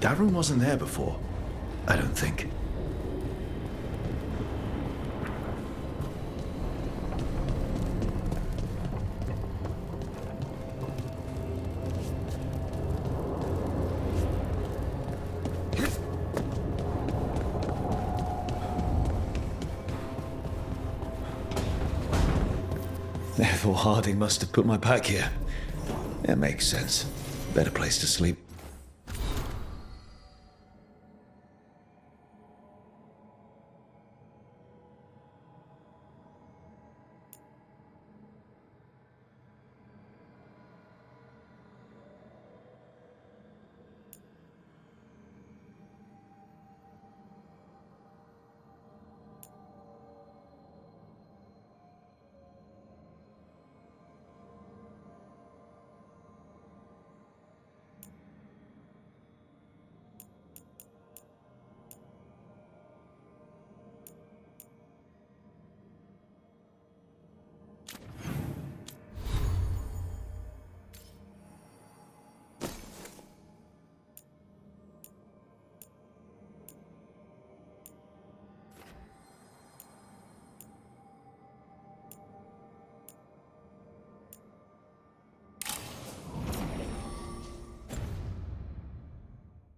That room wasn't there before. I don't think. Therefore, Harding must have put my pack here. It makes sense. Better place to sleep.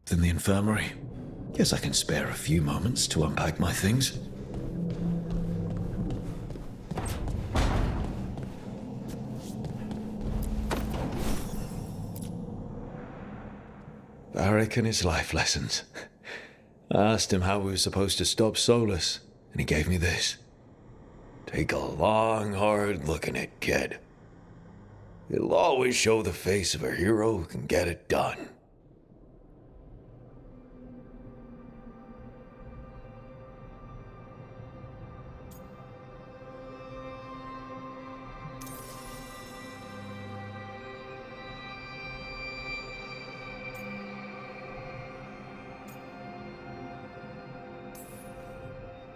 Then the infirmary. Guess I can spare a few moments to unpack my things. Varric and his life lessons. I asked him how we were supposed to stop Solus, and he gave me this. Take a long, hard look at it, kid. It'll always show the face of a hero who can get it done.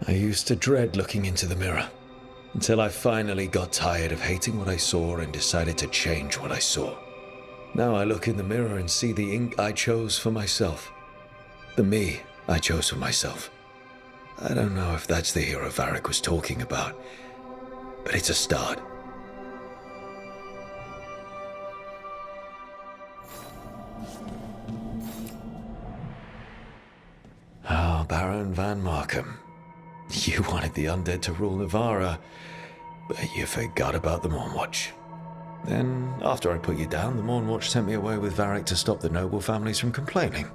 I used to dread looking into the mirror, until I finally got tired of hating what I saw and decided to change what I saw. Now I look in the mirror and see the ink I chose for myself. The me I chose for myself. I don't know if that's the hero Varric was talking about, but it's a start. Oh, Baron Van Markham. You wanted the undead to rule Navarra, but you forgot about the Mournwatch. Then, after I put you down, the Mournwatch sent me away with Varric to stop the noble families from complaining.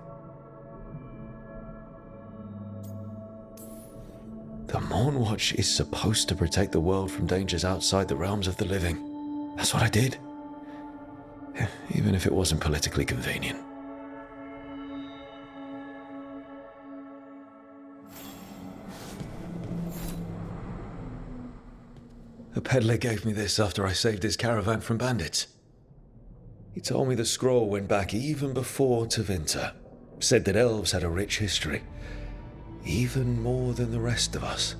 The Mournwatch is supposed to protect the world from dangers outside the realms of the living. That's what I did. Even if it wasn't politically convenient. A peddler gave me this after I saved his caravan from bandits. He told me the scroll went back even before Tevinter. Said that elves had a rich history, even more than the rest of us.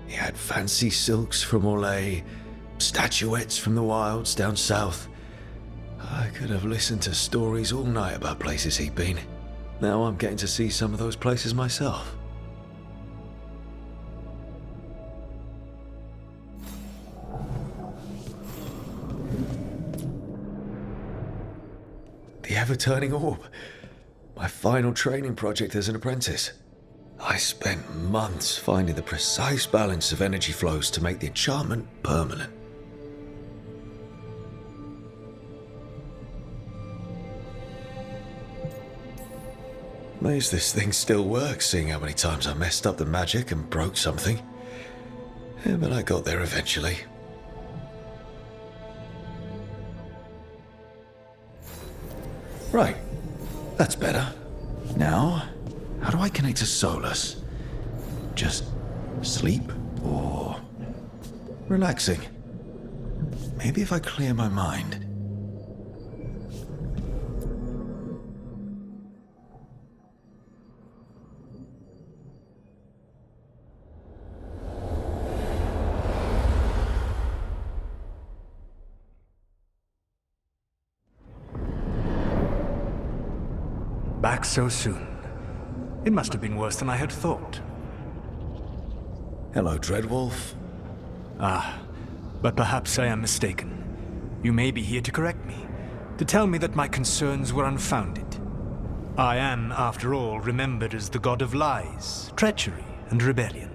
He had fancy silks from Orlais, statuettes from the wilds down south. I could have listened to stories all night about places he'd been. Now I'm getting to see some of those places myself. The ever-turning orb. My final training project as an apprentice. I spent months finding the precise balance of energy flows to make the enchantment permanent. Amazed this thing still works, seeing how many times I messed up the magic and broke something. Yeah, but I got there eventually. Right, that's better. Now, how do I connect to Solus? Just sleep or relaxing? Maybe if I clear my mind. Back so soon. It must have been worse than I had thought. Hello, Dreadwolf. But perhaps I am mistaken. You may be here to correct me, to tell me that my concerns were unfounded. I am, after all, remembered as the god of lies, treachery, and rebellion.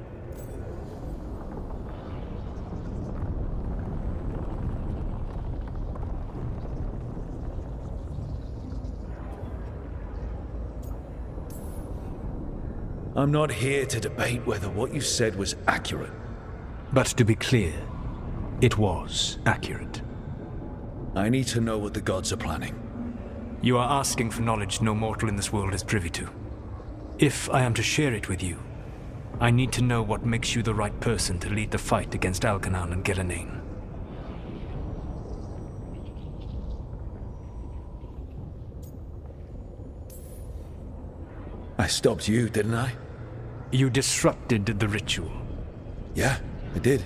I'm not here to debate whether what you said was accurate. But to be clear, it was accurate. I need to know what the gods are planning. You are asking for knowledge no mortal in this world is privy to. If I am to share it with you, I need to know what makes you the right person to lead the fight against Algernon and Gillenane. I stopped you, didn't I? You disrupted the ritual. Yeah, I did.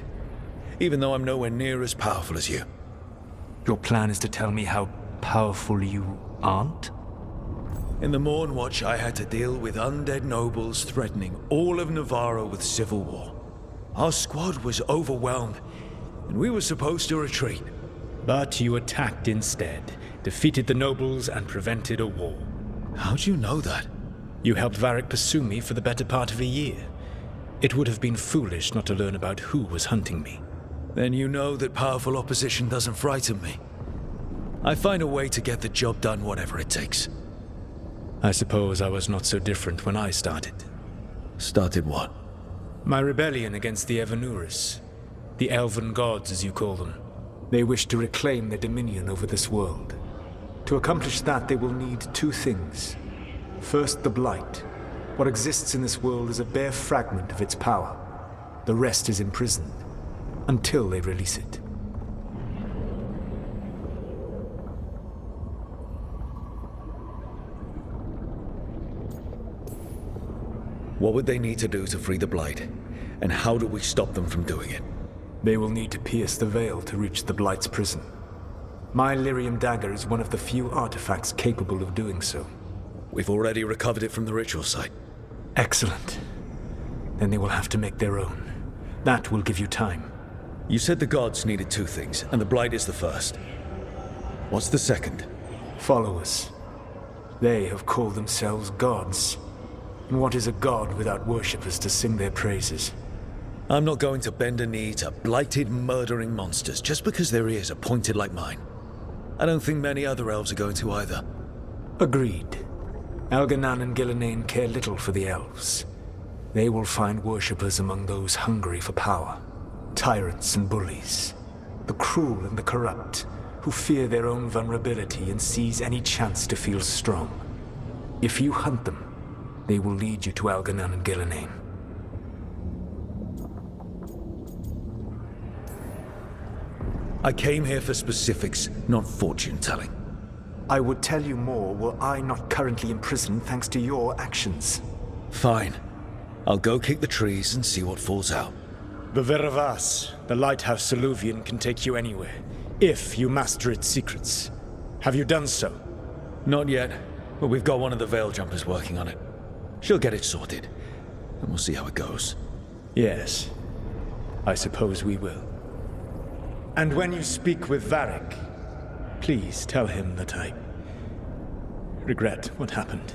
Even though I'm nowhere near as powerful as you. Your plan is to tell me how powerful you aren't? In the Morn Watch, I had to deal with undead nobles threatening all of Navarro with civil war. Our squad was overwhelmed, and we were supposed to retreat. But you attacked instead, defeated the nobles, and prevented a war. How'd you know that? You helped Varric pursue me for the better part of a year. It would have been foolish not to learn about who was hunting me. Then you know that powerful opposition doesn't frighten me. I find a way to get the job done, whatever it takes. I suppose I was not so different when I started. Started what? My rebellion against the Evanuris. The Elven gods, as you call them. They wish to reclaim their dominion over this world. To accomplish that, they will need two things. First, the Blight. What exists in this world is a bare fragment of its power. The rest is imprisoned, until they release it. What would they need to do to free the Blight? And how do we stop them from doing it? They will need to pierce the veil to reach the Blight's prison. My Lyrium dagger is one of the few artifacts capable of doing so. We've already recovered it from the ritual site. Excellent. Then they will have to make their own. That will give you time. You said the gods needed two things, and the Blight is the first. What's the second? Followers. They have called themselves gods. And what is a god without worshippers to sing their praises? I'm not going to bend a knee to blighted, murdering monsters just because their ears are pointed like mine. I don't think many other elves are going to either. Agreed. Algernon and Gillenane care little for the elves. They will find worshippers among those hungry for power. Tyrants and bullies. The cruel and the corrupt, who fear their own vulnerability and seize any chance to feel strong. If you hunt them, they will lead you to Algernon and Gillenane. I came here for specifics, not fortune-telling. I would tell you more were I not currently imprisoned thanks to your actions. Fine. I'll go kick the trees and see what falls out. The Veravas, the lighthouse Soluvian, can take you anywhere, if you master its secrets. Have you done so? Not yet, but we've got one of the Veil Jumpers working on it. She'll get it sorted, and we'll see how it goes. Yes, I suppose we will. And when you speak with Varric, please tell him that I regret what happened.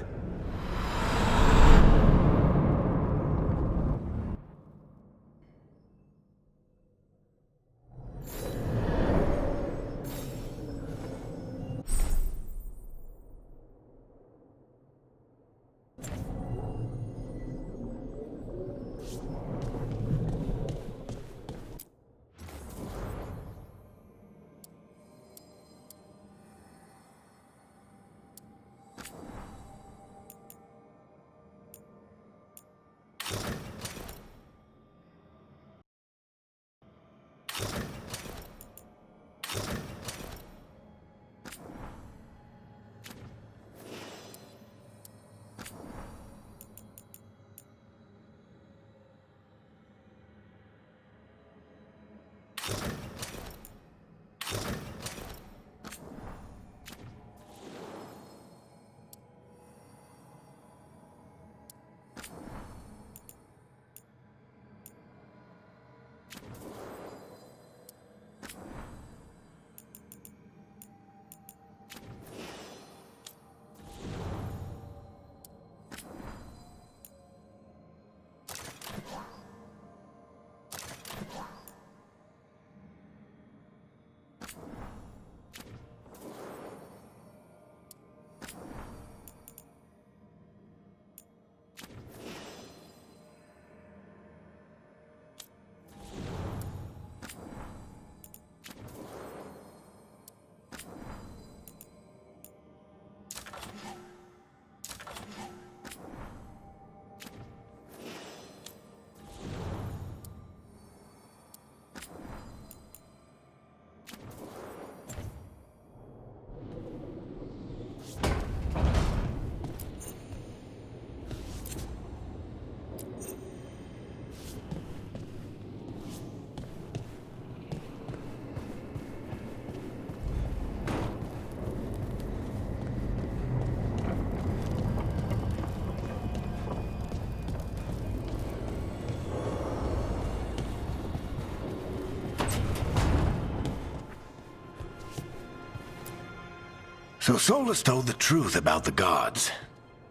So Solus told the truth about the gods.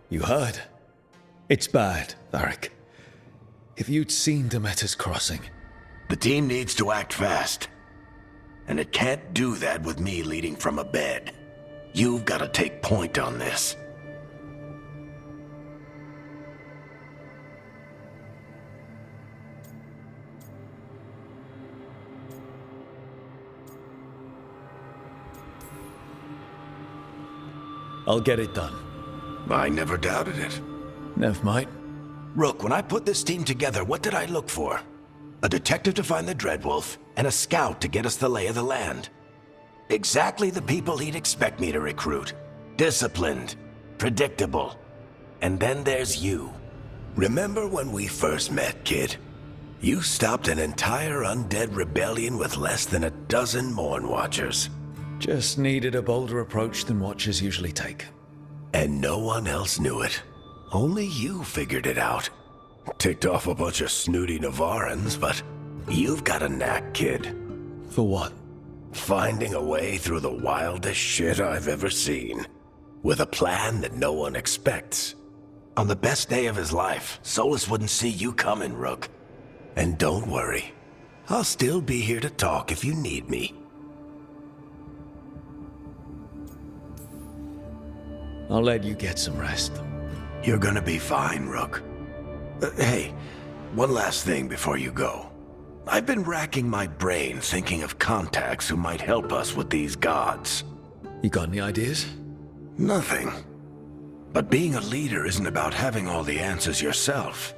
You heard? It's bad, Varric. If you'd seen Demeter's crossing... The team needs to act fast. And it can't do that with me leading from a bed. You've got to take point on this. I'll get it done. I never doubted it. Nev might. Rook, when I put this team together, what did I look for? A detective to find the Dreadwolf, and a scout to get us the lay of the land. Exactly the people he'd expect me to recruit. Disciplined, predictable. And then there's you. Remember when we first met, kid? You stopped an entire undead rebellion with less than a dozen Morn Watchers. Just needed a bolder approach than Watchers usually take. And no one else knew it. Only you figured it out. Ticked off a bunch of snooty Navarrans, but you've got a knack, kid. For what? Finding a way through the wildest shit I've ever seen. With a plan that no one expects. On the best day of his life, Solus wouldn't see you coming, Rook. And don't worry. I'll still be here to talk if you need me. I'll let you get some rest. You're gonna be fine, Rook. Hey, one last thing before you go. I've been racking my brain thinking of contacts who might help us with these gods. You got any ideas? Nothing. But being a leader isn't about having all the answers yourself.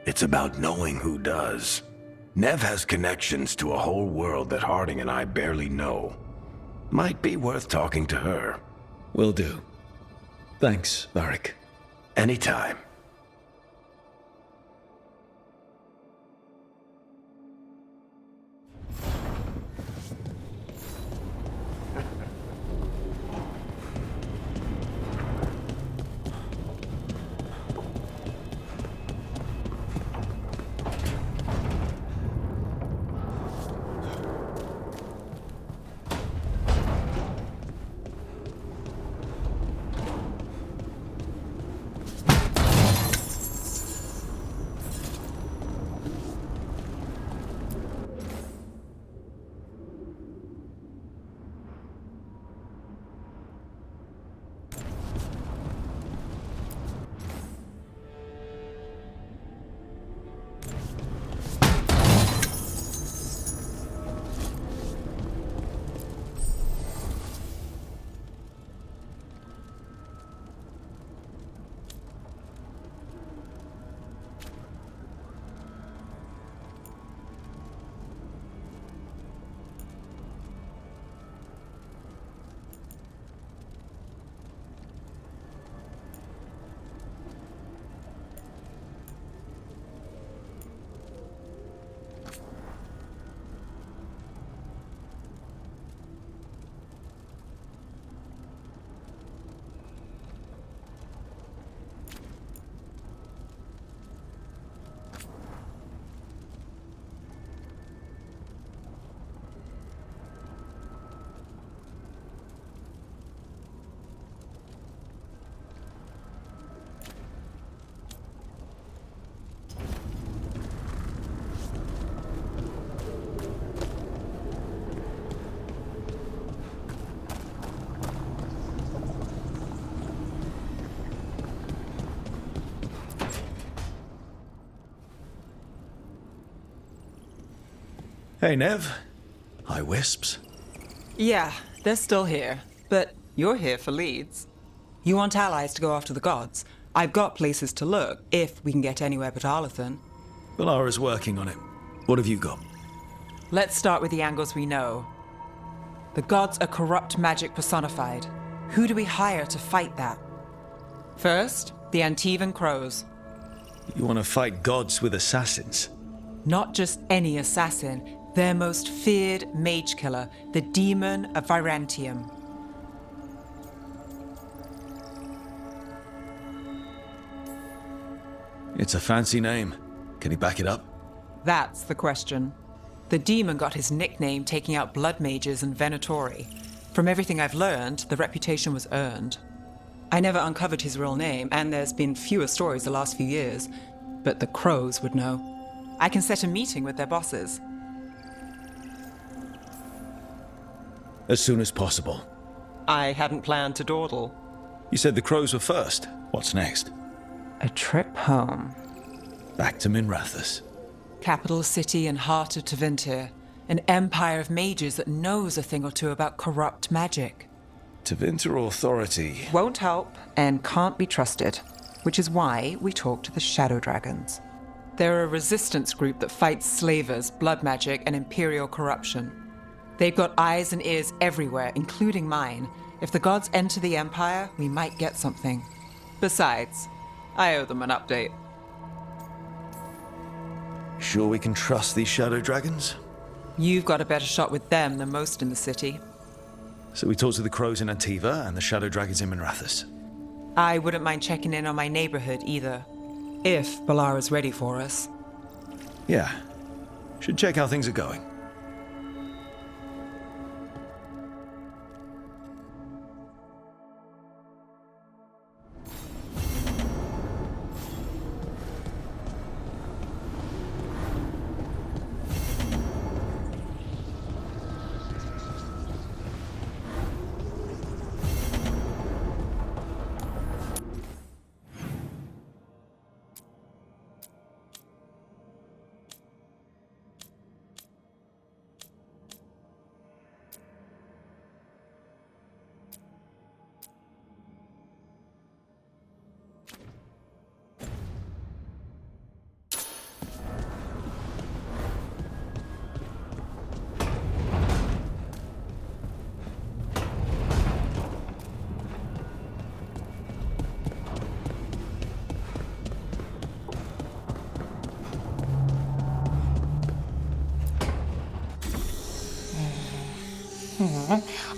It's about knowing who does. Nev has connections to a whole world that Harding and I barely know. Might be worth talking to her. Will do. Thanks, Varric. Anytime. Hey, Nev. Hi, Wisps. Yeah, they're still here. But you're here for leads. You want allies to go after the gods? I've got places to look, if we can get anywhere but Arlathan. Valara's working on it. What have you got? Let's start with the angles we know. The gods are corrupt magic personified. Who do we hire to fight that? First, the Antivan Crows. You want to fight gods with assassins? Not just any assassin, their most feared mage killer, the Demon of Virantium. It's a fancy name. Can he back it up? That's the question. The demon got his nickname taking out blood mages and Venatori. From everything I've learned, the reputation was earned. I never uncovered his real name, and there's been fewer stories the last few years, but the crows would know. I can set a meeting with their bosses. As soon as possible. I hadn't planned to dawdle. You said the crows were first. What's next? A trip home. Back to Minrathous. Capital city and heart of Tevinter. An empire of mages that knows a thing or two about corrupt magic. Tevinter Authority. Won't help and can't be trusted, which is why we talk to the Shadow Dragons. They're a resistance group that fights slavers, blood magic, and imperial corruption. They've got eyes and ears everywhere, including mine. If the gods enter the Empire, we might get something. Besides, I owe them an update. Sure we can trust these Shadow Dragons? You've got a better shot with them than most in the city. So we talk to the crows in Antiva and the Shadow Dragons in Minrathous. I wouldn't mind checking in on my neighborhood either. If Balara's ready for us. Yeah. Should check how things are going.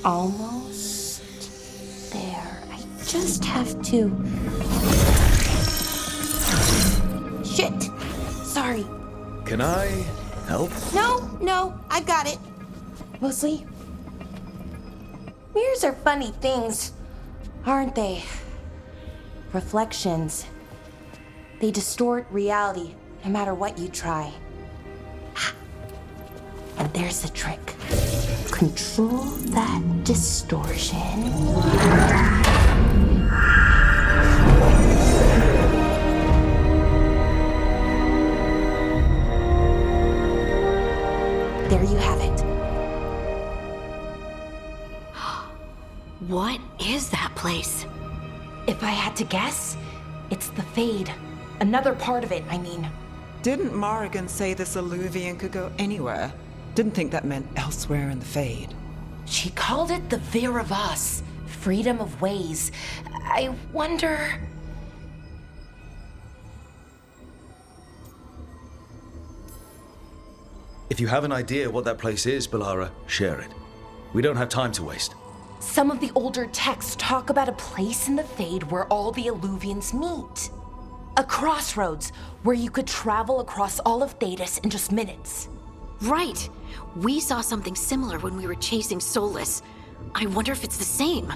Almost there. I just have to... Shit! Sorry. Can I help? No, I got it. Mostly, mirrors are funny things, aren't they? Reflections. They distort reality, no matter what you try. And there's the trick. Control that distortion. There you have it. What is that place? If I had to guess, it's the Fade. Another part of it, I mean. Didn't Morrigan say this Alluvian could go anywhere? Didn't think that meant elsewhere in the Fade. She called it the Vir of Us, freedom of ways. I wonder... If you have an idea what that place is, Balara, share it. We don't have time to waste. Some of the older texts talk about a place in the Fade where all the Alluvians meet. A crossroads where you could travel across all of Thedas in just minutes. Right. We saw something similar when we were chasing Soulless. I wonder if it's the same.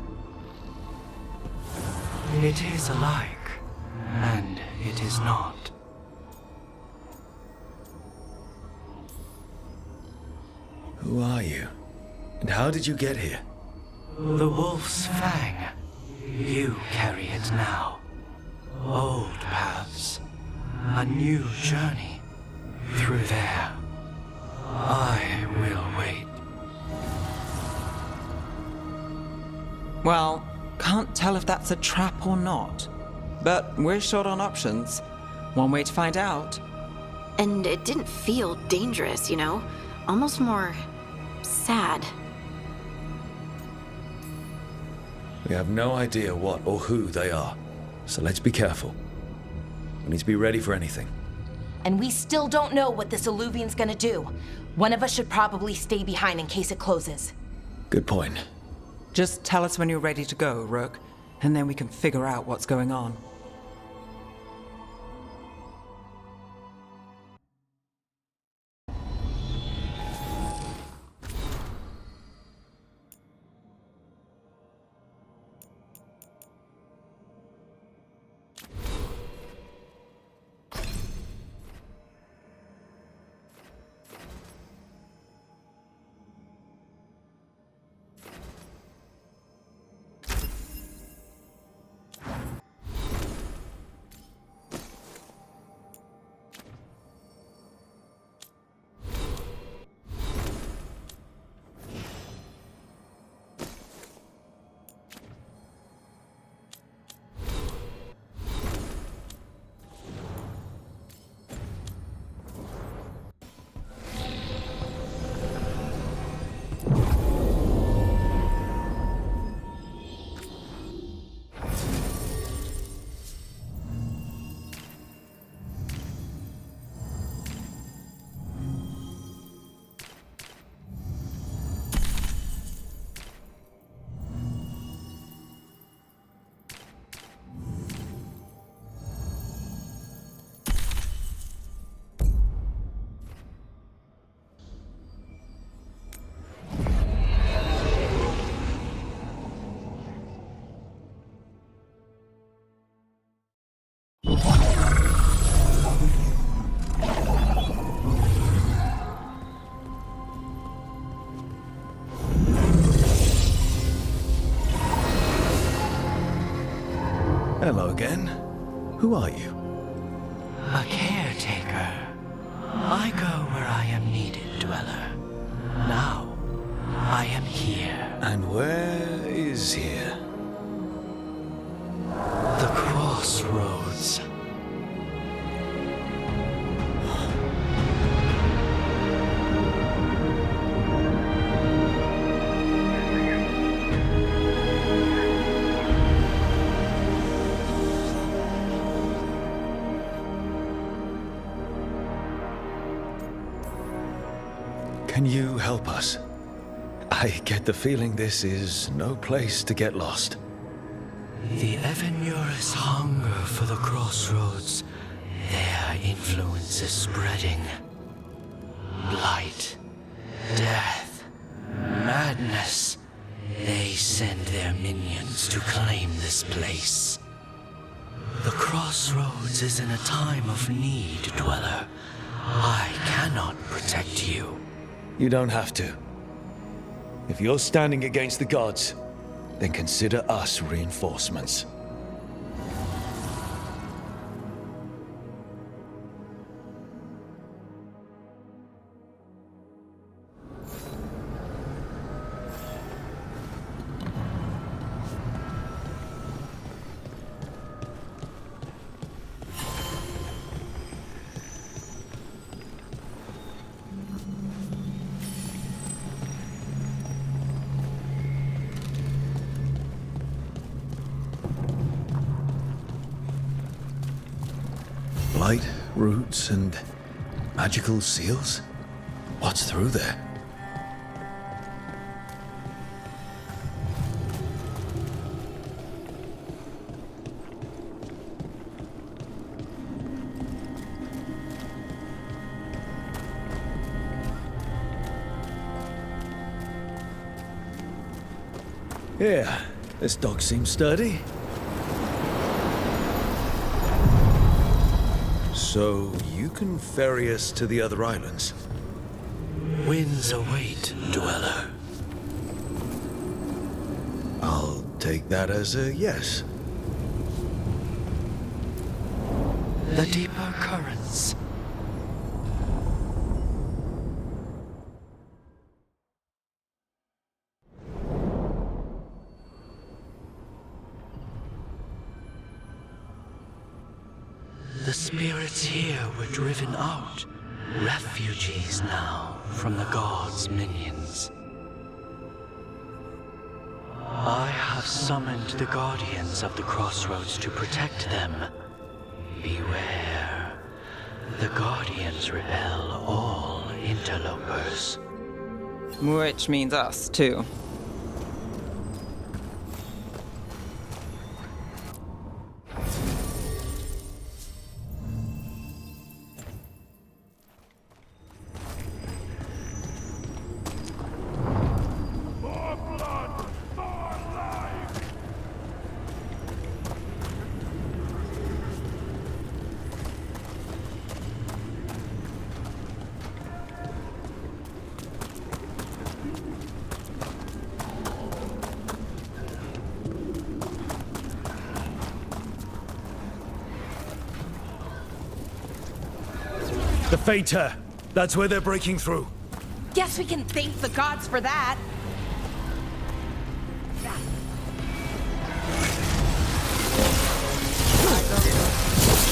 It is alike, and it is not. Who are you? And how did you get here? The Wolf's Fang. You carry it now. Old paths. A new journey. Through there. I will wait. Well, can't tell if that's a trap or not. But we're short on options. One way to find out. And it didn't feel dangerous, you know? Almost more... sad. We have no idea what or who they are, so let's be careful. We need to be ready for anything. And we still don't know what this Alluvian's gonna do. One of us should probably stay behind in case it closes. Good point. Just tell us when you're ready to go, Rook, and then we can figure out what's going on. Hello again. Who are you? A caretaker. I go where I am needed, Dweller. Now, I am here. And where is here? The crossroads. Can you help us? I get the feeling this is no place to get lost. The Evenurus hunger for the crossroads. Their influence is spreading. Blight, death, madness. They send their minions to claim this place. The crossroads is in a time of need, Dweller. I cannot protect you. You don't have to. If you're standing against the gods, then consider us reinforcements. Blight, roots, and magical seals? What's through there? Yeah, this dog seems sturdy. So, you can ferry us to the other islands? Winds await, Dweller. I'll take that as a yes. The deeper currents. The spirits here were driven out, refugees now from the gods' minions. I have summoned the guardians of the crossroads to protect them. Beware. The guardians repel all interlopers. Which means us, too. The Fater! That's where they're breaking through. Guess we can thank the gods for that.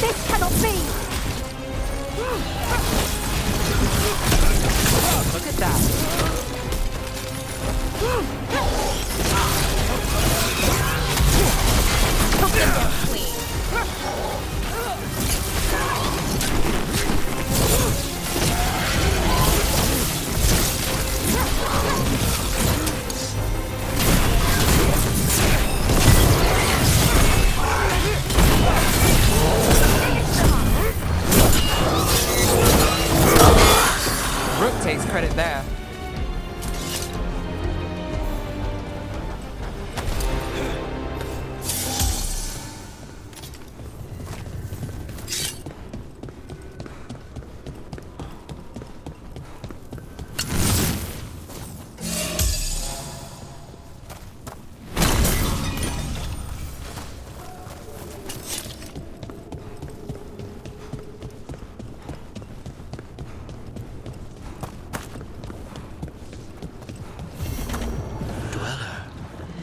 This cannot be! Look at that.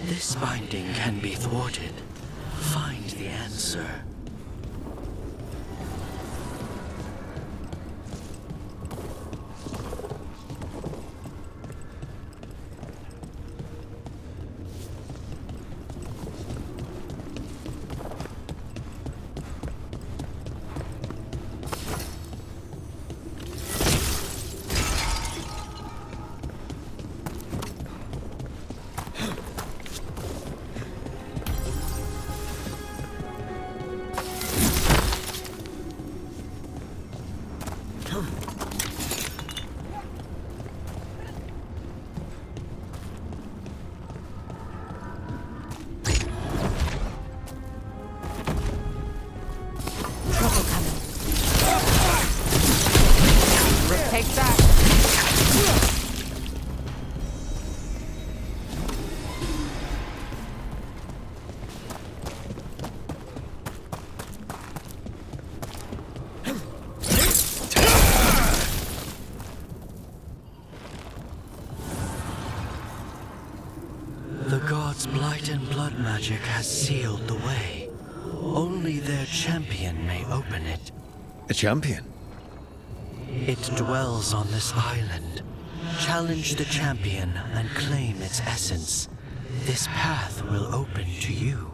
This binding can be thwarted. Find the answer. Take that. The gods' blight and blood magic has sealed the way. Only their champion may open it. A champion? It dwells on this island. Challenge the champion and claim its essence. This path will open to you.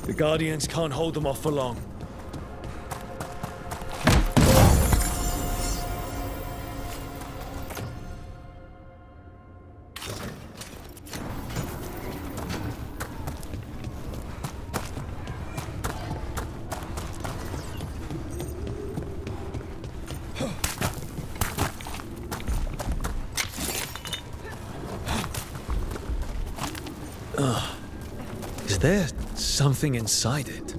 The Guardians can't hold them off for long. Is there something inside it?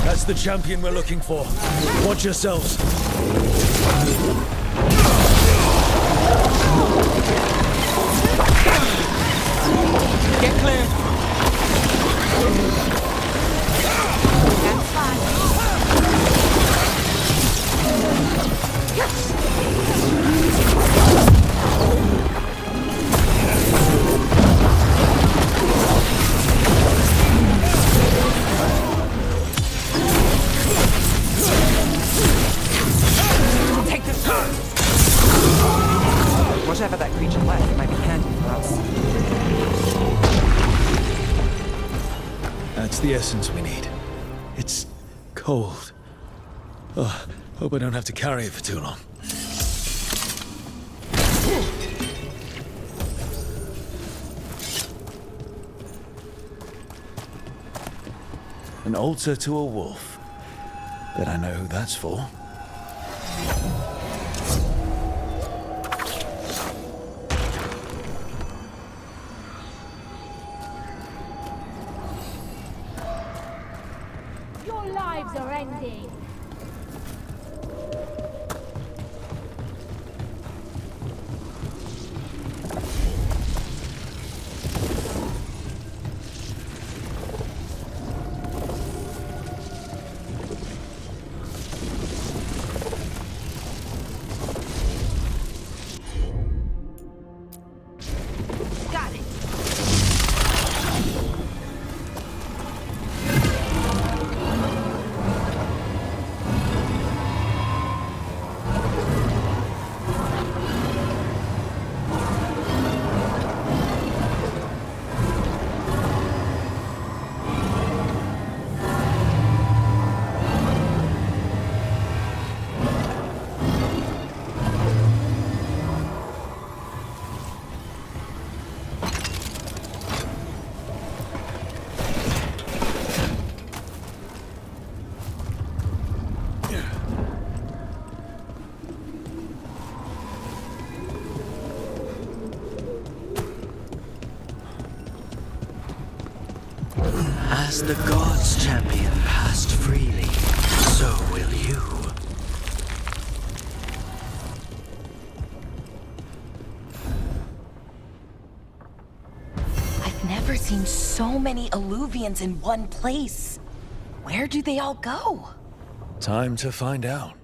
That's the champion we're looking for. Watch yourselves. Get clear. That's fine. Take this. Whatever that creature left might be handy for us. That's the essence we need. It's cold. Oh, hope I don't have to carry it for too long. An altar to a wolf. Bet I know who that's for. Your lives are ending. Got it. As the gods' champion passed freely, so will you. I've never seen so many Illuvians in one place. Where do they all go? Time to find out.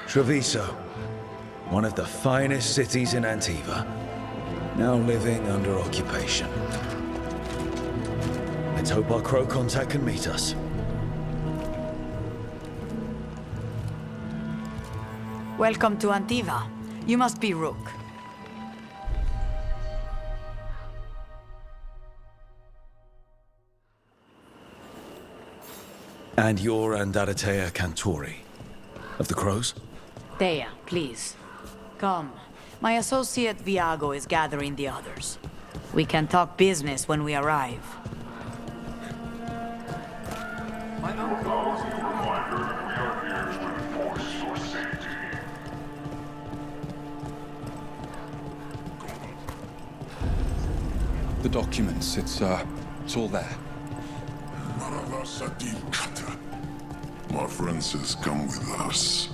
Treviso, one of the finest cities in Antiva, now living under occupation. Let's hope our crow contact can meet us. Welcome to Antiva. You must be Rook. And you're Andaratea Cantori, of the Crows? Thea, please. Come. My associate Viago is gathering the others. We can talk business when we arrive. The documents, it's all there. My friend says come with us.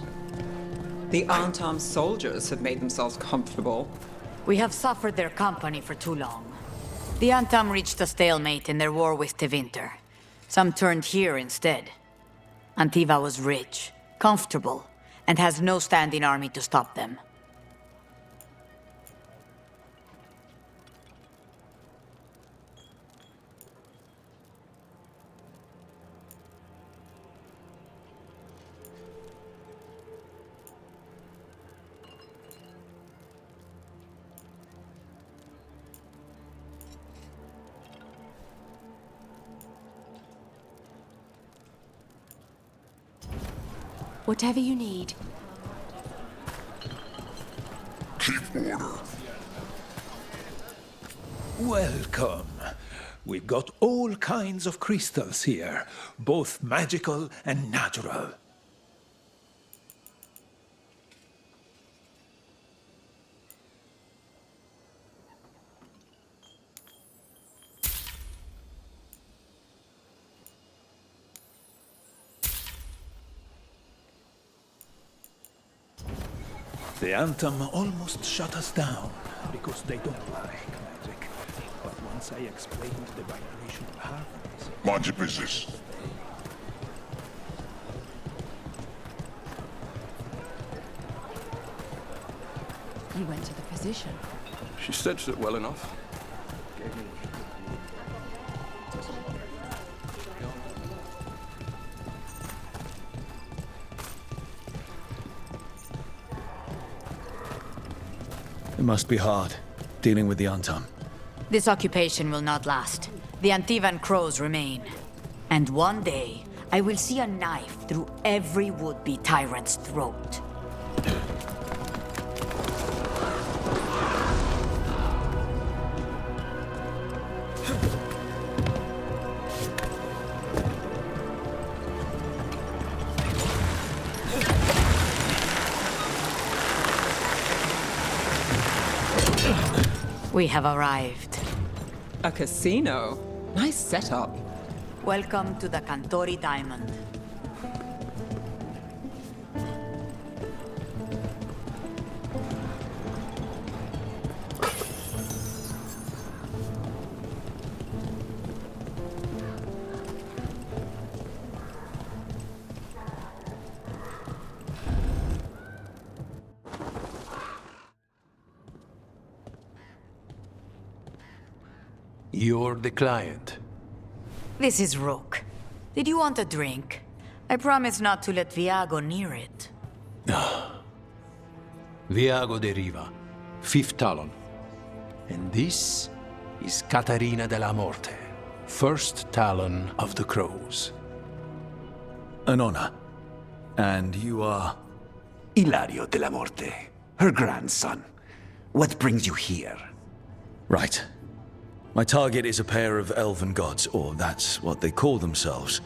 The unarmed soldiers have made themselves comfortable. We have suffered their company for too long. The Antam reached a stalemate in their war with Tevinter. Some turned here instead. Antiva was rich, comfortable, and has no standing army to stop them. Whatever you need. Keep order. Welcome. We've got all kinds of crystals here, both magical and natural. The Anthem almost shut us down because they don't like magic. But once once I explained the vibrational harmonies. Mind your business. He went to the physician. She stitched it well enough. It must be hard, dealing with the Antam. This occupation will not last. The Antivan crows remain. And one day, I will see a knife through every would-be tyrant's throat. We have arrived. A casino? Nice setup. Welcome to the Cantori Diamond. You're the client. This is Rook. Did you want a drink? I promise not to let Viago near it. Viago de Riva, 5th Talon. And this is Catarina de la Morte, 1st Talon of the Crows. An honor. And you are? Ilario de la Morte, her grandson. What brings you here? Right. My target is a pair of elven gods, or that's what they call themselves.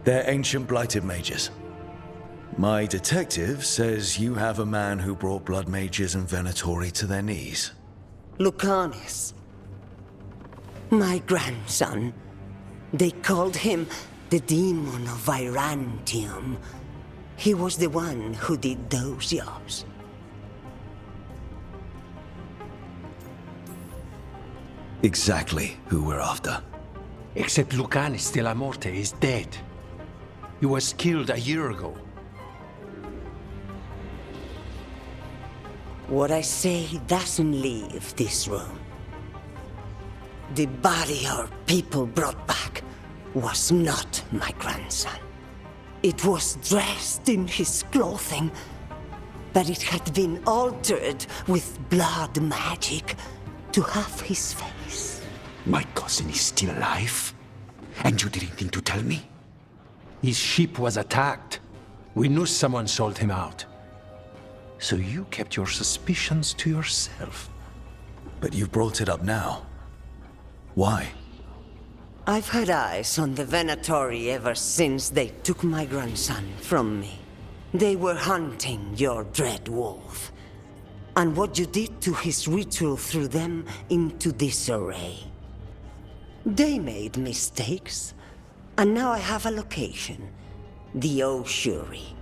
They're ancient blighted mages. My detective says you have a man who brought blood mages and Venatori to their knees. Lucanis. My grandson. They called him the Demon of Virantium. He was the one who did those jobs. Exactly who we're after. Except Lucanis de la Morte is dead. He was killed a year ago. What I say doesn't leave this room. The body our people brought back was not my grandson. It was dressed in his clothing, but it had been altered with blood magic to have his face. My cousin is still alive? And you didn't think to tell me? His ship was attacked. We knew someone sold him out. So you kept your suspicions to yourself. But you've brought it up now. Why? I've had eyes on the Venatori ever since they took my grandson from me. They were hunting your dread wolf. And what you did to his ritual threw them into disarray. They made mistakes, and now I have a location. The Ossuary,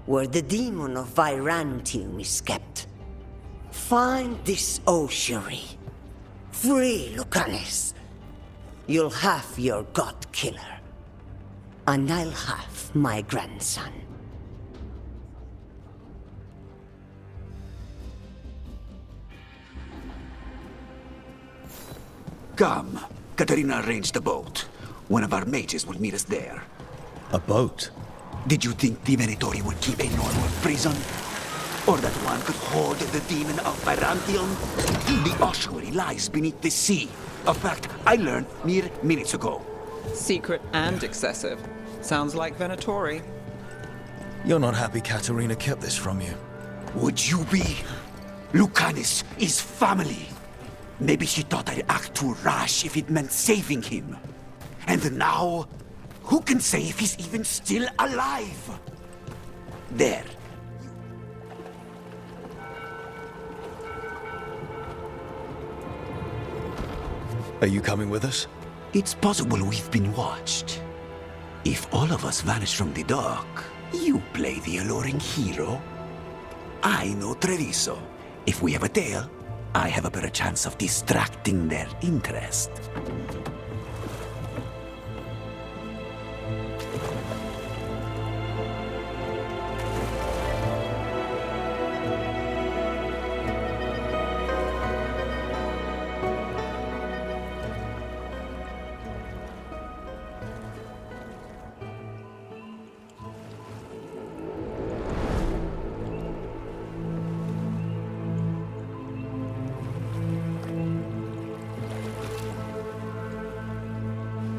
where the demon of Virantium is kept. Find this Ossuary. Free Lucanis. You'll have your god killer. And I'll have my grandson. Come. Katarina arranged a boat. One of our mages will meet us there. A boat? Did you think the Venatori would keep a normal prison? Or that one could hold the demon of Virantium? The ossuary lies beneath the sea. A fact I learned mere minutes ago. Secret and excessive. Sounds like Venatori. You're not happy Katarina kept this from you. Would you be? Lucanis is family. Maybe she thought I'd act too rash if it meant saving him. And now, who can say if he's even still alive? There. Are you coming with us? It's possible we've been watched. If all of us vanish from the dock, you play the alluring hero. I know Treviso. If we have a tale, I have a better chance of distracting their interest.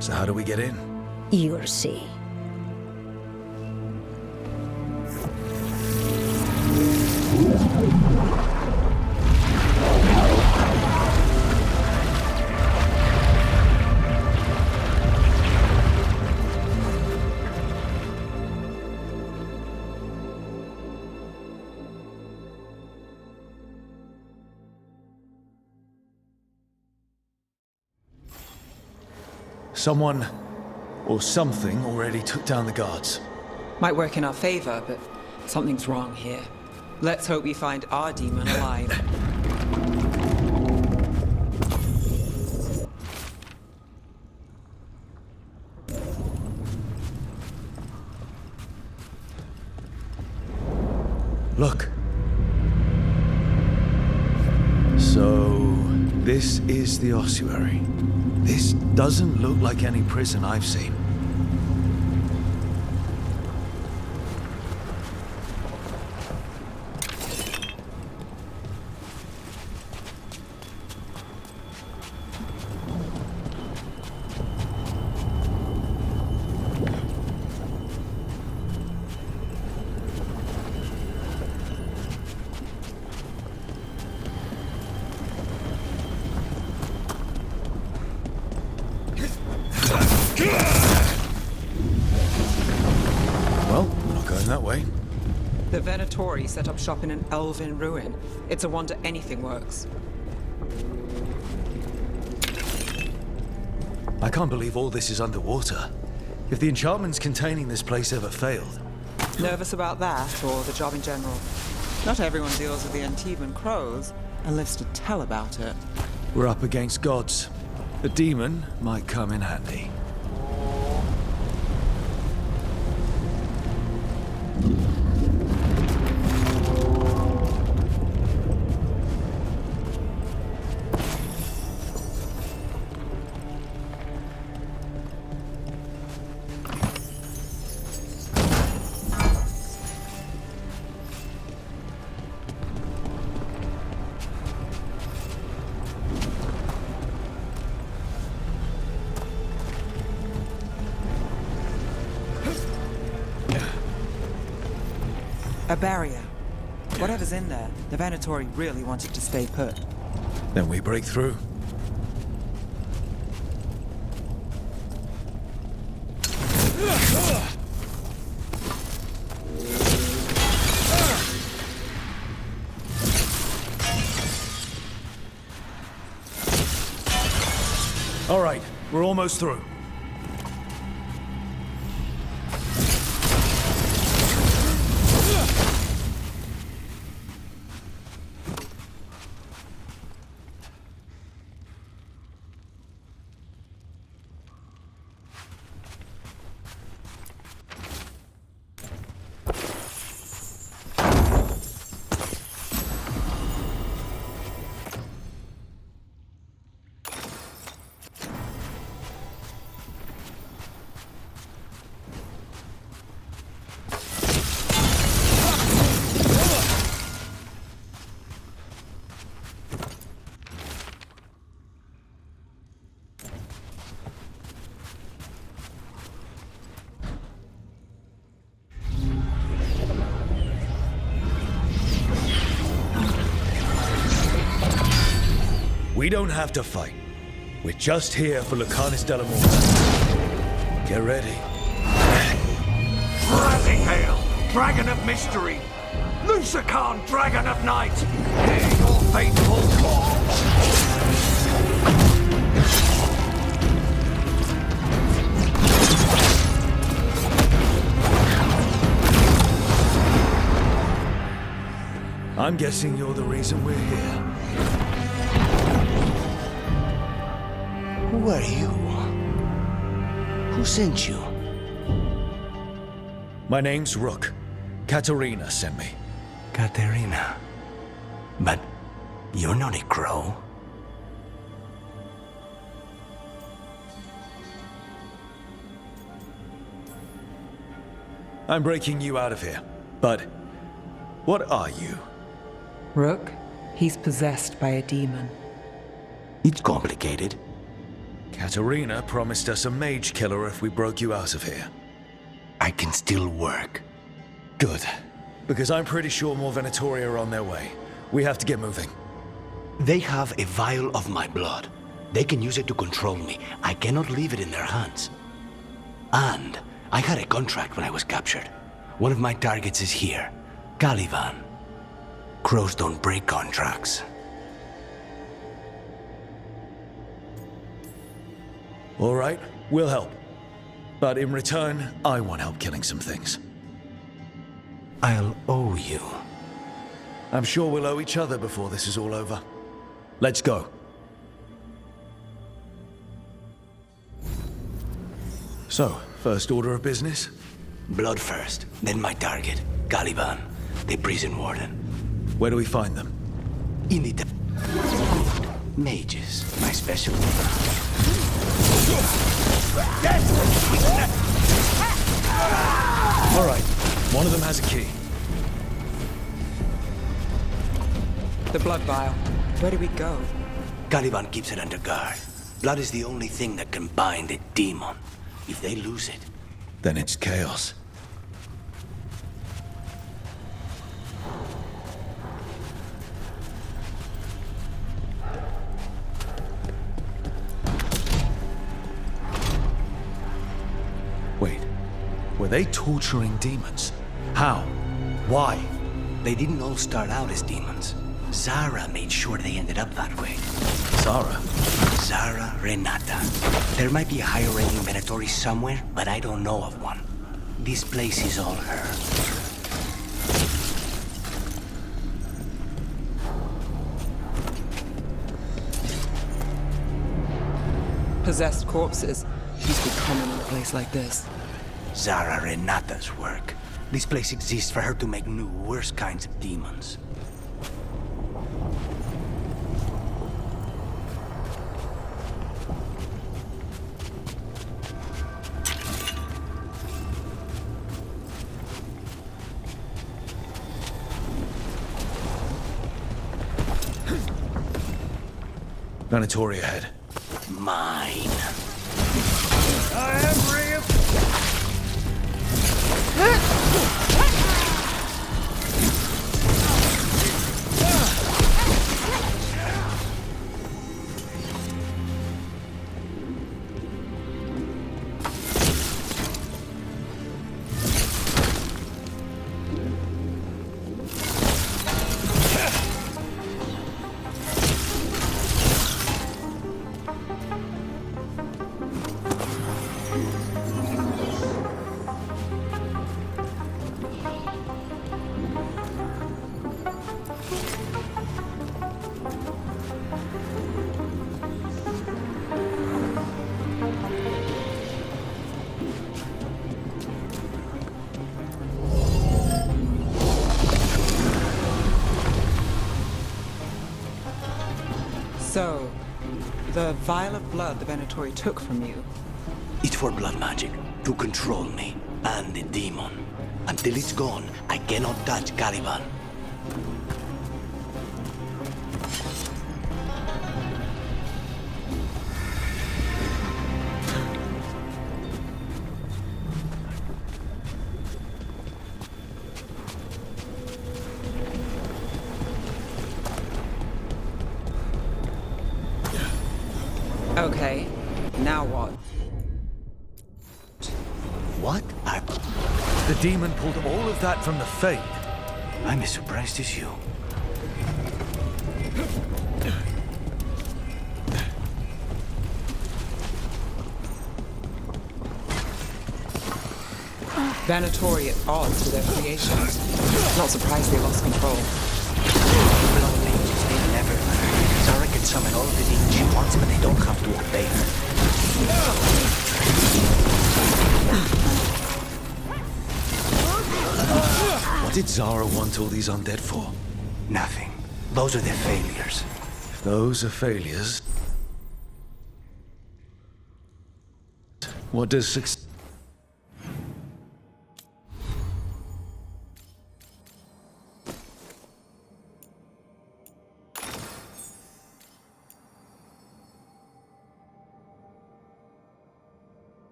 So how do we get in? You'll see. Someone or something already took down the guards. Might work in our favor, but something's wrong here. Let's hope we find our demon alive. Look. So, this is the ossuary. This doesn't look like any prison I've seen. Well, we're not going that way. The Venatori set up shop in an elven ruin. It's a wonder anything works. I can't believe all this is underwater. If the enchantments containing this place ever failed. Nervous about that, or the job in general? Not everyone deals with the Antivan crows and lives to tell about it. We're up against gods. A demon might come in handy. A barrier. Whatever's in there, the Venatori really wanted to stay put. Then we break through. All right, we're almost through. We don't have to fight. We're just here for Lucanus de la Morte. Get ready. Rising Hail, Dragon of Mystery! Lucican, Dragon of Night! Hear your fateful call! I'm guessing you're the reason we're here. Who are you? Who sent you? My name's Rook. Katerina sent me. Katerina. But you're not a crow. I'm breaking you out of here. But what are you? Rook, he's possessed by a demon. It's complicated. Katerina promised us a mage killer if we broke you out of here. I can still work. Good. Because I'm pretty sure more Venatori are on their way. We have to get moving. They have a vial of my blood. They can use it to control me. I cannot leave it in their hands. And I had a contract when I was captured. One of my targets is here, Caliban. Crows don't break contracts. All right, we'll help. But in return, I want help killing some things. I'll owe you. I'm sure we'll owe each other before this is all over. Let's go. So, first order of business? Blood first, then my target, Caliban, the prison warden. Where do we find them? In the mages, my specialty. All right, one of them has a key. The blood vial. Where do we go? Caliban keeps it under guard. Blood is the only thing that can bind a demon. If they lose it, then it's chaos. Wait, were they torturing demons? How? Why? They didn't all start out as demons. Zara made sure they ended up that way. Zara? Zara Renata. There might be a higher-ranking Venatori somewhere, but I don't know of one. This place is all her. Possessed corpses used to be common in a place like this. Zara Renata's work. This place exists for her to make new, worse kinds of demons. Venatori ahead. Mine. I am real. So, the vial of blood the Venatori took from you. It's for blood magic, to control me, and the demon. Until it's gone, I cannot touch Caliban. Okay, now what? What? The demon pulled all of that from the Fade. I'm as surprised as you. Venatori at odds with their creations. Not surprised they lost control. Blood mages, they never learn. Zara can can summon all the demons she wants, but they don't have to obey her. What did Zara want all these undead for? Nothing. Those are the failures. If those are failures, what does success...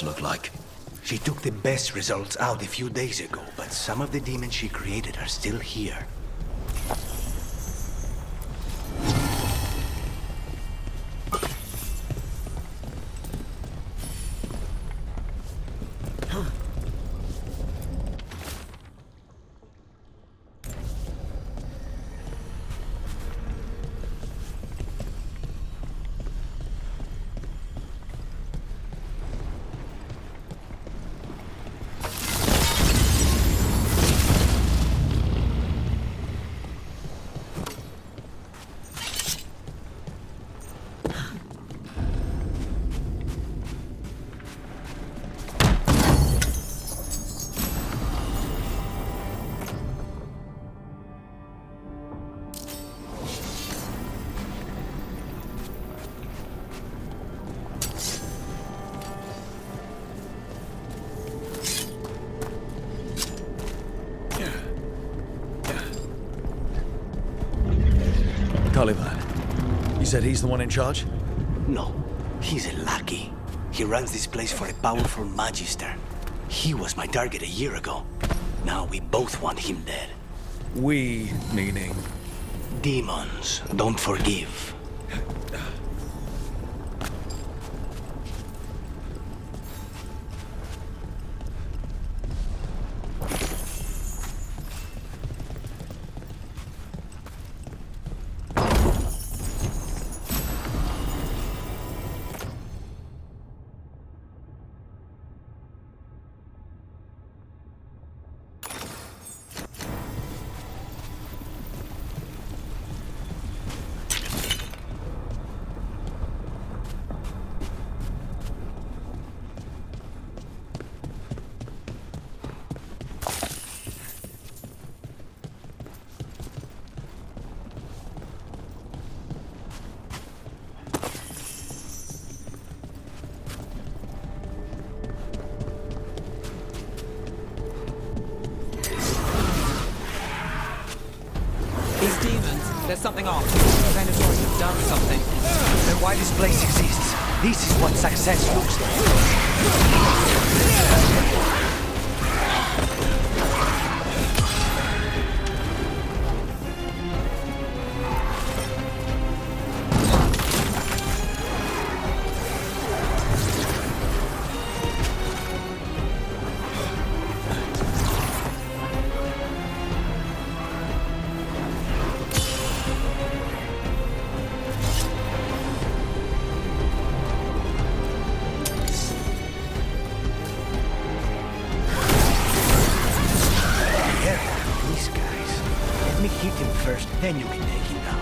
look like? She took the best results out a few days ago, but some of the demons she created are still here. You said he's the one in charge? No, he's a lackey. He runs this place for a powerful magister. He was my target a year ago. Now we both want him dead. We, meaning? Demons don't forgive. There's something off. Venatori have done something. Then why this place exists? This is what success looks like. Then you can take him down.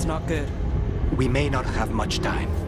not good. We may not have much time.